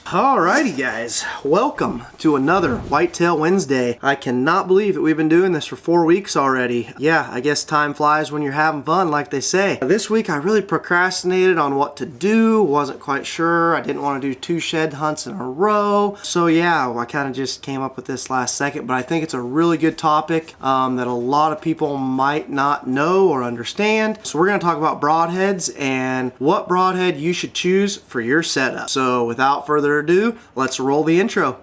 Alrighty guys, welcome to another Whitetail Wednesday. I cannot believe that we've been doing this for 4 weeks already. Yeah, I guess time flies when you're having fun, like they say. This week I really procrastinated on what to do, wasn't quite sure. I didn't want to do 2 shed hunts in a row. So yeah, I kind of just came up with this last second, but I think it's a really good topic that a lot of people might not know or understand. So we're going to talk about broadheads and what broadhead you should choose for your setup. So without further ado, let's roll the intro.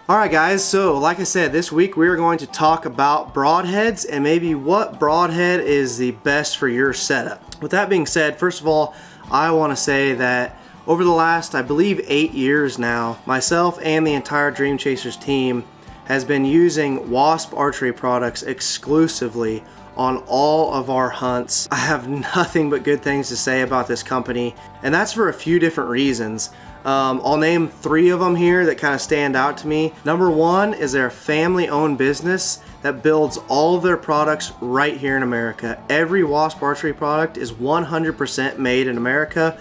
Alright guys, so like I said, this week we are going to talk about broadheads and maybe what broadhead is the best for your setup. With that being said, first of all, I want to say that over the last, I believe, 8 years now, myself and the entire Dream Chasers team has been using Wasp Archery products exclusively on all of our hunts. I have nothing but good things to say about this company, and that's for a few different reasons. I'll name 3 of them here that kind of stand out to me. Number 1 is they're a family-owned business that builds all of their products right here in America. Every Wasp Archery product is 100% made in America.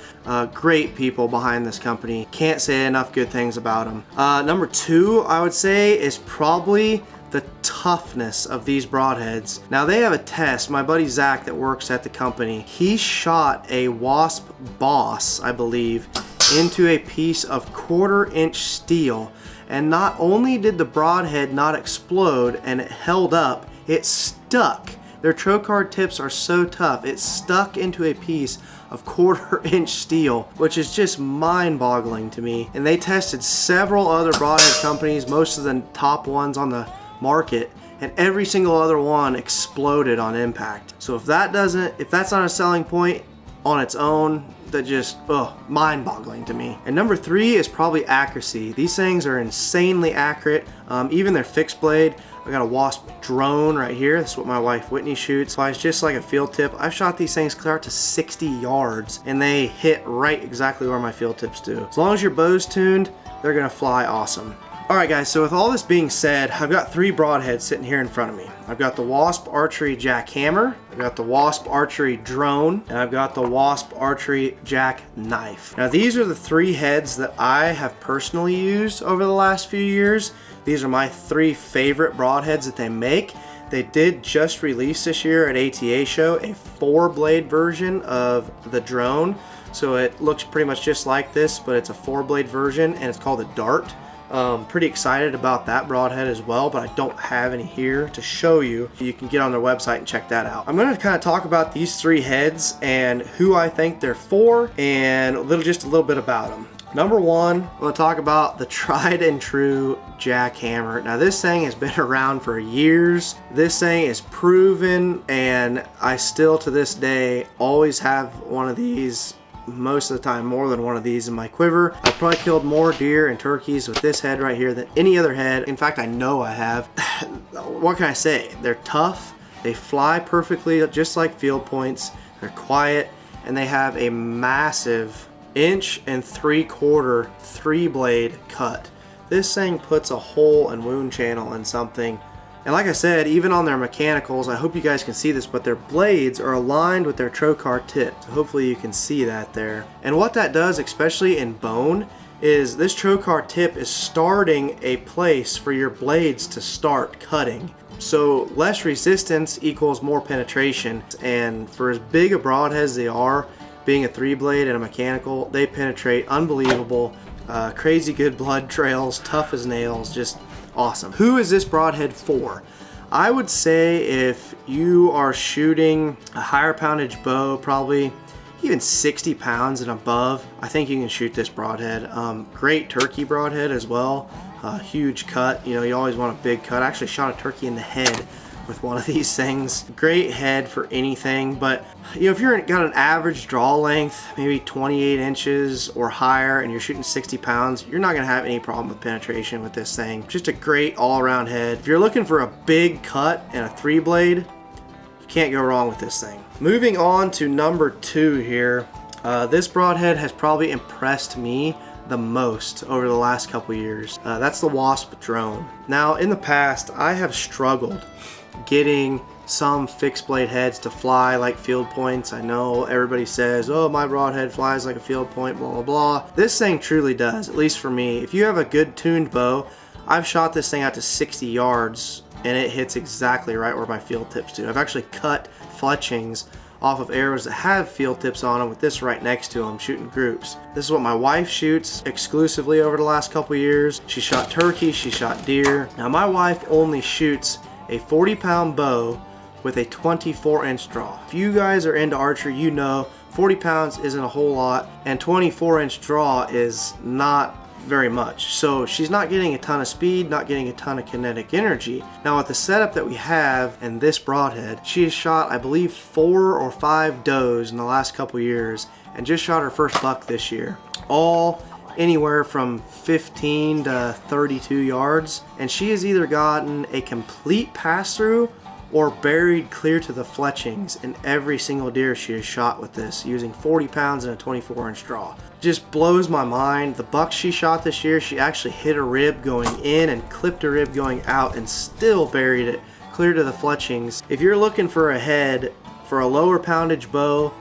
Great people behind this company. Can't say enough good things about them. Number 2, I would say, is probably the toughness of these broadheads. Now they have a test. My buddy Zach that works at the company, he shot a Wasp Boss, I believe, into a piece of 1/4 inch steel, and not only did the broadhead not explode and it held up, it stuck. Their trocard tips are so tough, it stuck into a piece of 1/4 inch steel, which is just mind-boggling to me. And they tested several other broadhead companies, most of the top ones on the market, and every single other one exploded on impact. So if that's not a selling point on its own, that just, mind-boggling to me. And number 3 is probably accuracy. These things are insanely accurate. Even their fixed blade. I got a Wasp drone right here. That's what my wife Whitney shoots. Flies just like a field tip. I've shot these things clear out to 60 yards, and they hit right exactly where my field tips do. As long as your bow's tuned, they're gonna fly awesome. Alright guys, so with all this being said, I've got 3 broadheads sitting here in front of me. I've got the Wasp Archery Jackhammer, I've got the Wasp Archery Drone, and I've got the Wasp Archery Jackknife. Now these are the 3 heads that I have personally used over the last few years. These are my 3 favorite broadheads that they make. They did just release this year at ATA show a 4-blade version of the drone. So it looks pretty much just like this, but it's a 4-blade version, and it's called a Dart. Pretty excited about that broadhead as well, but I don't have any here to show you. You can get on their website and check that out. I'm going to kind of talk about these 3 heads and who I think they're for, and just a little bit about them. Number 1, I'm going to talk about the tried and true Jackhammer. Now this thing has been around for years. This thing is proven, and I still to this day always have one of these. Most of the time, more than one of these in my quiver. I've probably killed more deer and turkeys with this head right here than any other head. In fact, I know I have. What can I say? They're tough, they fly perfectly just like field points, they're quiet, and they have a massive 1 3/4 3-blade cut. This thing puts a hole and wound channel in something. And like I said, even on their mechanicals, I hope you guys can see this, but their blades are aligned with their trocar tip. So hopefully you can see that there. And what that does, especially in bone, is this trocar tip is starting a place for your blades to start cutting. So less resistance equals more penetration. And for as big a broadhead as they are, being a 3-blade and a mechanical, they penetrate unbelievable. Crazy good blood trails, tough as nails, just awesome. Who is this broadhead for? I would say if you are shooting a higher poundage bow, probably even 60 pounds and above, I think you can shoot this broadhead. Great turkey broadhead as well. Huge cut. You know, you always want a big cut. I actually shot a turkey in the head with one of these things. Great head for anything, but you know, if you're got an average draw length, maybe 28 inches or higher, and you're shooting 60 pounds, you're not gonna have any problem with penetration with this thing. Just a great all-around head. If you're looking for a big cut and a 3-blade, you can't go wrong with this thing. Moving on to number 2 here. This broadhead has probably impressed me the most over the last couple years. That's the Wasp drone. Now in the past I have struggled getting some fixed blade heads to fly like field points. I know everybody says, oh, my broadhead flies like a field point, blah blah blah. This thing truly does, at least for me. If you have a good tuned bow, I've shot this thing out to 60 yards and it hits exactly right where my field tips do. I've actually cut fletchings off of arrows that have field tips on them with this right next to them, shooting groups. This is what my wife shoots exclusively over the last couple years. She shot turkey, she shot deer. Now my wife only shoots a 40-pound bow with a 24-inch draw. If you guys are into archery, you know 40 pounds isn't a whole lot, and 24-inch draw is not very much. So she's not getting a ton of speed, not getting a ton of kinetic energy. Now with the setup that we have and this broadhead, she has shot, I believe, 4 or 5 does in the last couple years and just shot her first buck this year. All anywhere from 15 to 32 yards. And she has either gotten a complete pass through or buried clear to the fletchings in every single deer she has shot with this, using 40 pounds and a 24-inch draw. Just blows my mind. The buck she shot this year, she actually hit a rib going in and clipped a rib going out and still buried it clear to the fletchings. If you're looking for a head for a lower poundage bow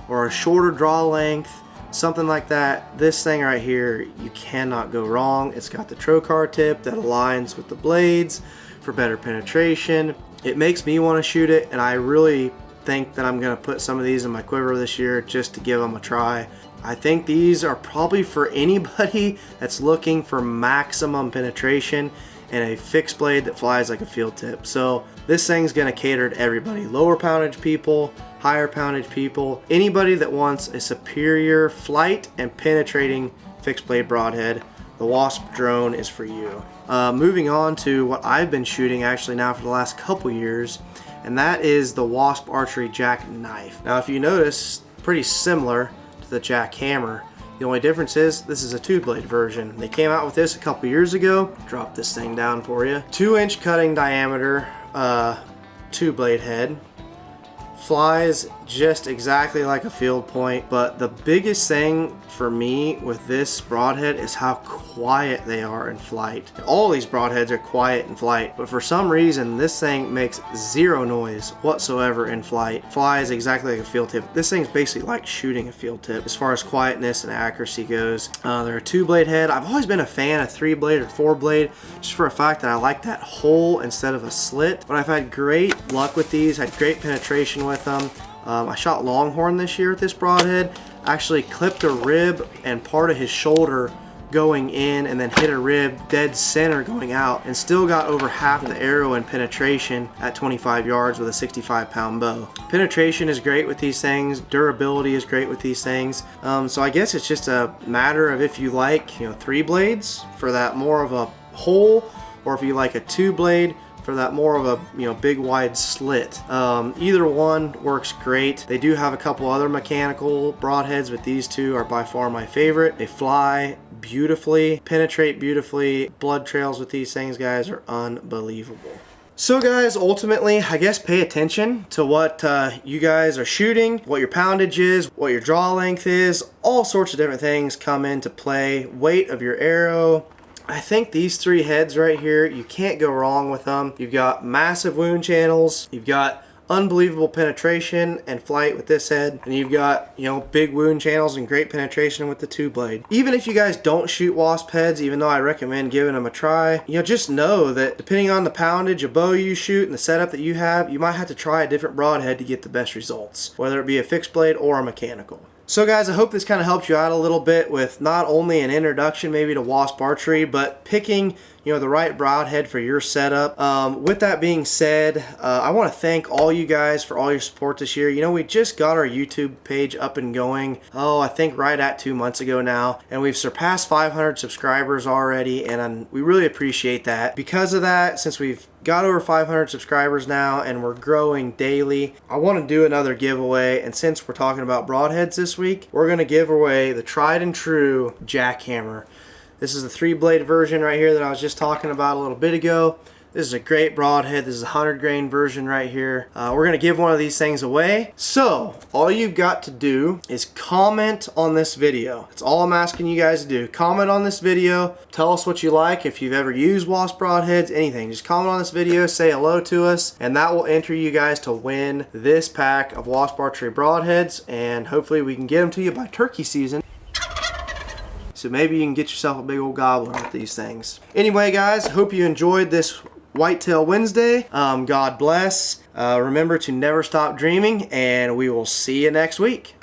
or a shorter draw length, something like that, this thing right here, you cannot go wrong. It's got the trocar tip that aligns with the blades for better penetration. It makes me want to shoot it, and I really think that I'm going to put some of these in my quiver this year just to give them a try. I think these are probably for anybody that's looking for maximum penetration and a fixed blade that flies like a field tip. So this thing's going to cater to everybody. Lower poundage people, higher poundage people, anybody that wants a superior flight and penetrating fixed blade broadhead, the Wasp drone is for you. Moving on to what I've been shooting actually now for the last couple years, and that is the Wasp Archery jackknife. Now if you notice, pretty similar to the Jackhammer. The only difference is this is a 2-blade version. They came out with this a couple years ago. Drop this thing down for you. 2-inch cutting diameter, 2-blade head. Flies just exactly like a field point, but the biggest thing for me with this broadhead is how quiet they are in flight. All these broadheads are quiet in flight, but for some reason this thing makes zero noise whatsoever in flight. Flies exactly like a field tip. This thing's basically like shooting a field tip as far as quietness and accuracy goes. They're a 2-blade head. I've always been a fan of 3-blade or 4-blade just for a fact that I like that hole instead of a slit, but I've had great luck with these, had great penetration with them. I shot Longhorn this year with this broadhead. Actually clipped a rib and part of his shoulder going in and then hit a rib dead center going out, and still got over half the arrow in penetration at 25 yards with a 65-pound bow. Penetration is great with these things. Durability is great with these things. So I guess it's just a matter of if you like, 3 blades for that more of a hole, or if you like a 2-blade for that more of a big wide slit. Either one works great. They do have a couple other mechanical broadheads, but these two are by far my favorite. They fly beautifully, penetrate beautifully. Blood trails with these things, guys, are unbelievable. So guys, ultimately, I guess pay attention to what you guys are shooting, what your poundage is, what your draw length is. All sorts of different things come into play. Weight of your arrow. I think these 3 heads right here, you can't go wrong with them. You've got massive wound channels, you've got unbelievable penetration and flight with this head, and you've got big wound channels and great penetration with the 2-blade. Even if you guys don't shoot Wasp heads, even though I recommend giving them a try, just know that depending on the poundage of bow you shoot and the setup that you have, you might have to try a different broadhead to get the best results, whether it be a fixed blade or a mechanical. So guys, I hope this kind of helped you out a little bit with not only an introduction maybe to Wasp Archery, but picking the right broadhead for your setup. With that being said, I want to thank all you guys for all your support this year. We just got our YouTube page up and going, I think right at 2 months ago now, and we've surpassed 500 subscribers already, and we really appreciate that. Because of that, since we've got over 500 subscribers now and we're growing daily, I want to do another giveaway, and since we're talking about broadheads this week, we're going to give away the tried and true Jackhammer. This is the 3-blade version right here that I was just talking about a little bit ago. This is a great broadhead. This is a 100 grain version right here. We're gonna give one of these things away. So all you've got to do is comment on this video. That's all I'm asking you guys to do. Comment on this video. Tell us what you like. If you've ever used Wasp broadheads, anything, just comment on this video, say hello to us, and that will enter you guys to win this pack of Wasp Archery broadheads, and hopefully we can get them to you by turkey season. So maybe you can get yourself a big old gobbler with these things. Anyway, guys, hope you enjoyed this Whitetail Wednesday. God bless. Remember to never stop dreaming, and we will see you next week.